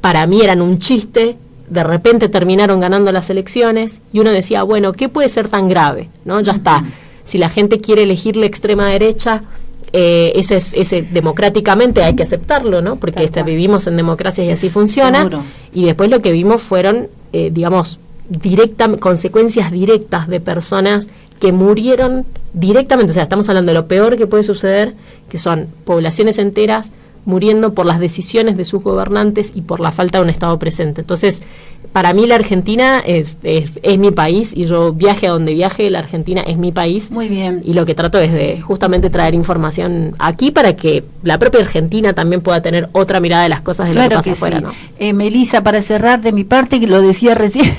para mí eran un chiste, de repente terminaron ganando las elecciones y uno decía, bueno, ¿qué puede ser tan grave? ¿No? Ya está. Si la gente quiere elegir la extrema derecha, ese democráticamente hay que aceptarlo, ¿no? Porque vivimos en democracias y así funciona. Seguro. Y después lo que vimos fueron, consecuencias directas de personas que murieron directamente. O sea, estamos hablando de lo peor que puede suceder, que son poblaciones enteras muriendo por las decisiones de sus gobernantes y por la falta de un Estado presente. Entonces, para mí la Argentina es mi país, y yo viaje a donde viaje, la Argentina es mi país. Muy bien. Y lo que trato es de justamente traer información aquí para que la propia Argentina también pueda tener otra mirada de las cosas de lo que pasa afuera, ¿no? Melissa, para cerrar de mi parte, que lo decía recién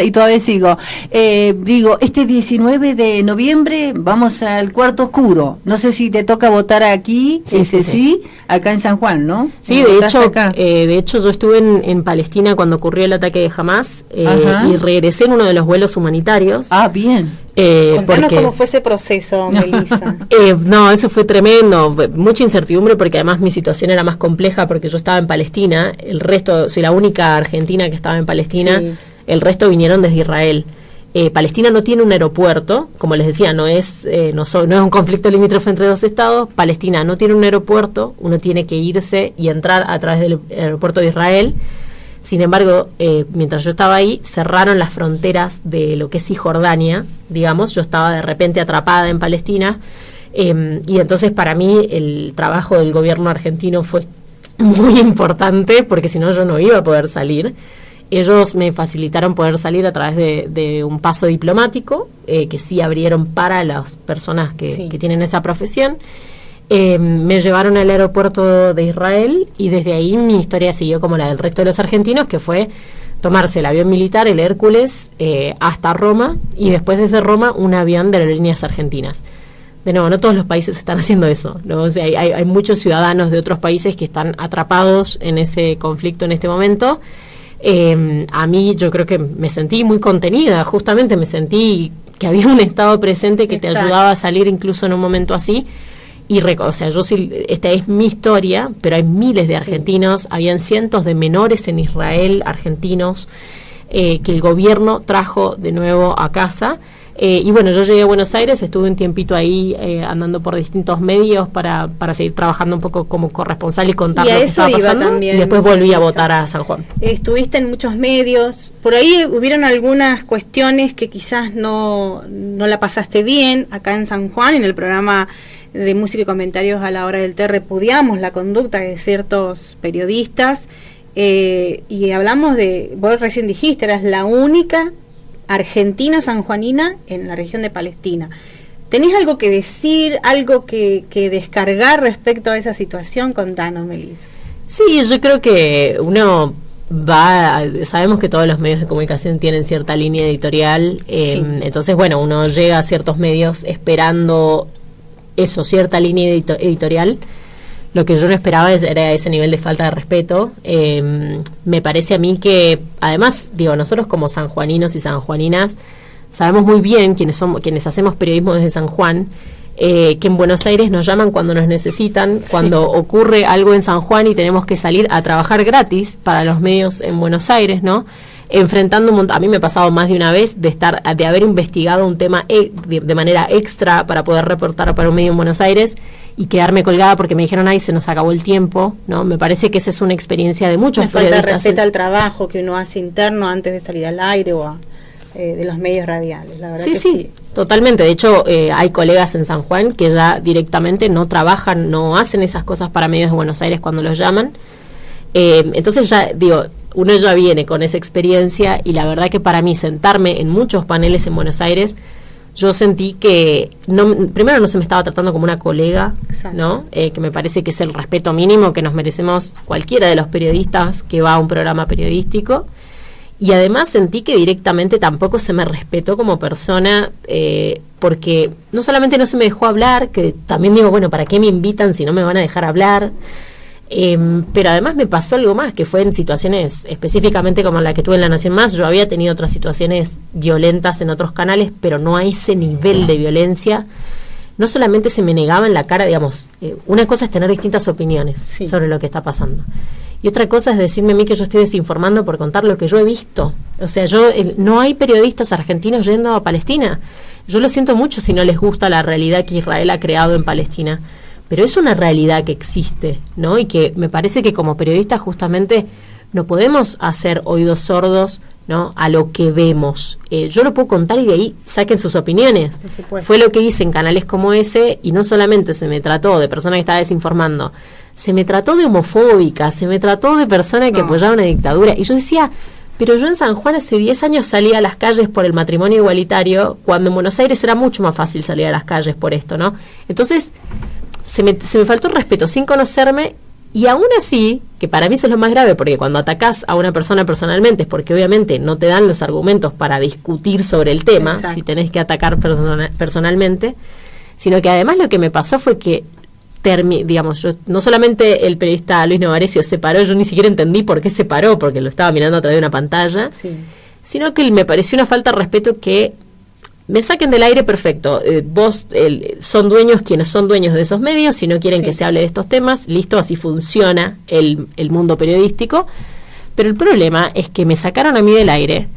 y todavía sigo, este 19 de noviembre vamos al cuarto oscuro. No sé si te toca votar aquí, sí. acá en San San Juan, ¿no? Sí, de hecho yo estuve en Palestina cuando ocurrió el ataque de Hamás y regresé en uno de los vuelos humanitarios. Ah, bien. Contanos cómo fue ese proceso, Melissa. No, eso fue tremendo, mucha incertidumbre porque además mi situación era más compleja porque yo estaba en Palestina, el resto, soy la única argentina que estaba en Palestina, sí. El resto vinieron desde Israel. Palestina no tiene un aeropuerto, como les decía, no es un conflicto limítrofe entre dos estados. Palestina no tiene un aeropuerto, uno tiene que irse y entrar a través del aeropuerto de Israel. Sin embargo, mientras yo estaba ahí, cerraron las fronteras de lo que es Cisjordania, digamos. Yo estaba de repente atrapada en Palestina y entonces para mí el trabajo del gobierno argentino fue muy importante porque si no yo no iba a poder salir. Ellos me facilitaron poder salir a través de un paso diplomático que sí abrieron para las personas que tienen esa profesión. Me llevaron al aeropuerto de Israel y desde ahí mi historia siguió como la del resto de los argentinos, que fue tomarse el avión militar, el Hércules, hasta Roma y después desde Roma un avión de Aerolíneas Argentinas. De nuevo, no todos los países están haciendo eso, ¿no? O sea, hay muchos ciudadanos de otros países que están atrapados en ese conflicto en este momento. A mí yo creo que me sentí muy contenida, justamente me sentí que había un estado presente que te ayudaba a salir incluso en un momento así. Y o sea, esta es mi historia, pero hay miles de argentinos, habían cientos de menores en Israel, argentinos, que el gobierno trajo de nuevo a casa. Y bueno, yo llegué a Buenos Aires, estuve un tiempito ahí andando por distintos medios para seguir trabajando un poco como corresponsal y contar lo que estaba pasando. También, y después volví a votar a San Juan. Estuviste en muchos medios, por ahí hubieron algunas cuestiones que quizás no la pasaste bien acá en San Juan, en el programa de música y comentarios a la hora del té repudiamos la conducta de ciertos periodistas y hablamos vos recién dijiste, eras la única argentina sanjuanina en la región de Palestina. ¿Tenés algo que decir, algo que descargar respecto a esa situación? Contanos, Melissa. Sí, yo creo que uno sabemos que todos los medios de comunicación tienen cierta línea editorial, entonces bueno, uno llega a ciertos medios esperando eso, cierta línea editorial. Lo que yo no esperaba era ese nivel de falta de respeto. Me parece a mí que, además, nosotros como sanjuaninos y sanjuaninas sabemos muy bien quienes hacemos periodismo desde San Juan, que en Buenos Aires nos llaman cuando nos necesitan, cuando ocurre algo en San Juan y tenemos que salir a trabajar gratis para los medios en Buenos Aires, ¿no? Enfrentando un montón. A mí me ha pasado más de una vez de haber investigado un tema de manera extra para poder reportar para un medio en Buenos Aires y quedarme colgada porque me dijeron, se nos acabó el tiempo, ¿no? Me parece que esa es una experiencia de muchos periodistas. Falta de respeto al trabajo que uno hace interno antes de salir al aire o de los medios radiales, la verdad que sí. Totalmente. De hecho, hay colegas en San Juan que ya directamente no trabajan, no hacen esas cosas para medios de Buenos Aires cuando los llaman. Entonces ya, uno ya viene con esa experiencia y la verdad que para mí sentarme en muchos paneles en Buenos Aires, yo sentí que primero no se me estaba tratando como una colega, ¿no? Que me parece que es el respeto mínimo que nos merecemos cualquiera de los periodistas que va a un programa periodístico. Y además sentí que directamente tampoco se me respetó como persona, porque no solamente no se me dejó hablar, que también digo, bueno, ¿para qué me invitan si no me van a dejar hablar? Pero además me pasó algo más, que fue en situaciones específicamente como la que tuve en La Nación Más. Yo había tenido otras situaciones violentas en otros canales, pero no a ese nivel de violencia. No solamente se me negaba en la cara, una cosa es tener distintas opiniones sobre lo que está pasando, y otra cosa es decirme a mí que yo estoy desinformando por contar lo que yo he visto. O sea, no hay periodistas argentinos yendo a Palestina. Yo lo siento mucho si no les gusta la realidad que Israel ha creado en Palestina, pero es una realidad que existe, ¿no? Y que me parece que como periodistas justamente no podemos hacer oídos sordos, ¿no?, a lo que vemos. Yo lo puedo contar y de ahí saquen sus opiniones. Fue lo que hice en canales como ese, y no solamente se me trató de persona que estaba desinformando, se me trató de homofóbica, se me trató de persona que apoyaba una dictadura. Y yo decía, pero yo en San Juan hace 10 años salía a las calles por el matrimonio igualitario, cuando en Buenos Aires era mucho más fácil salir a las calles por esto, ¿no? Entonces se me faltó el respeto sin conocerme, y aún así, que para mí eso es lo más grave, porque cuando atacás a una persona personalmente es porque obviamente no te dan los argumentos para discutir sobre el tema. Exacto. Si tenés que atacar personalmente, sino que además lo que me pasó fue que digamos, yo, no solamente el periodista Luis Novarecio se paró, yo ni siquiera entendí por qué se paró, porque lo estaba mirando a través de una pantalla, sino que me pareció una falta de respeto que me saquen del aire. Perfecto, vos son dueños quienes son dueños de esos medios, si no quieren que se hable de estos temas, listo, así funciona el mundo periodístico, pero el problema es que me sacaron a mí del aire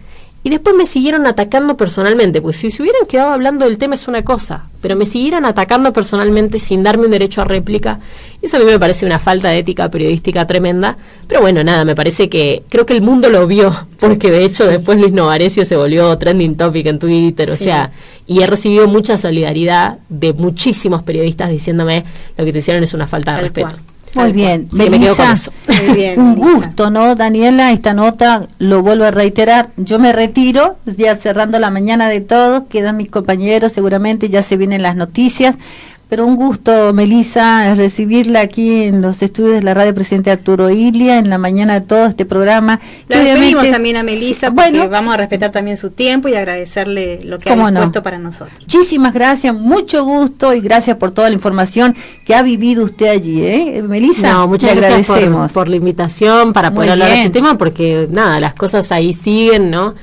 y después me siguieron atacando personalmente, pues si se hubieran quedado hablando del tema es una cosa, pero me siguieron atacando personalmente sin darme un derecho a réplica. Eso a mí me parece una falta de ética periodística tremenda, pero bueno, nada, me parece que, creo que el mundo lo vio, porque de hecho después Luis Novarecio se volvió trending topic en Twitter, o sea, y he recibido mucha solidaridad de muchísimos periodistas diciéndome lo que te hicieron es una falta de respeto. Muy bien, sí, me quedo con eso. Muy bien, un Melissa. gusto, ¿no, Daniela? Esta nota, lo vuelvo a reiterar, yo me retiro, ya cerrando la mañana de todos, quedan mis compañeros, seguramente ya se vienen las noticias, pero un gusto, Melissa, recibirla aquí en los estudios de la radio Presidente Arturo Illia, en la mañana de todo este programa. La despedimos también a Melissa, porque vamos a respetar también su tiempo y agradecerle lo que ha dispuesto para nosotros. Muchísimas gracias, mucho gusto y gracias por toda la información que ha vivido usted allí, Melissa. No, muchas gracias por la invitación para poder hablar de este tema, porque nada, las cosas ahí siguen, ¿no?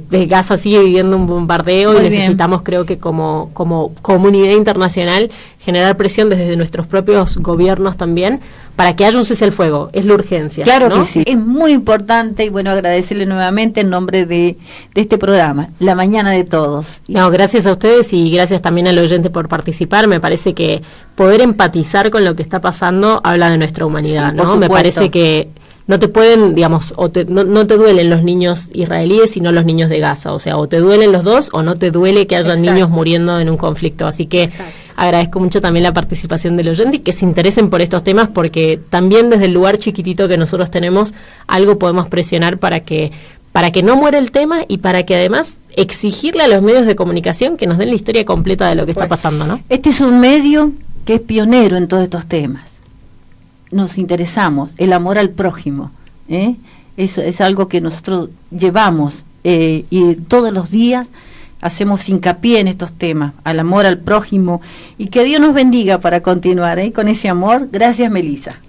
Gaza sigue viviendo un bombardeo y necesitamos, creo que como comunidad internacional, generar presión desde nuestros propios gobiernos también para que haya un cese al fuego. Es la urgencia. Claro, ¿no? Que sí. Es muy importante y bueno, agradecerle nuevamente en nombre de este programa, La Mañana de Todos. No, gracias a ustedes y gracias también al oyente por participar. Me parece que poder empatizar con lo que está pasando habla de nuestra humanidad, ¿no? Me parece que no te pueden, digamos, no te duelen los niños israelíes, sino los niños de Gaza. O sea, o te duelen los dos o no te duele que hayan niños muriendo en un conflicto. Así que agradezco mucho también la participación del oyente y que se interesen por estos temas, porque también desde el lugar chiquitito que nosotros tenemos, algo podemos presionar para que no muera el tema y para que además exigirle a los medios de comunicación que nos den la historia completa de lo que está pasando, ¿no? Este es un medio que es pionero en todos estos temas. Nos interesamos, el amor al prójimo, eso es algo que nosotros llevamos y todos los días hacemos hincapié en estos temas, al amor al prójimo, y que Dios nos bendiga para continuar con ese amor. Gracias, Melissa.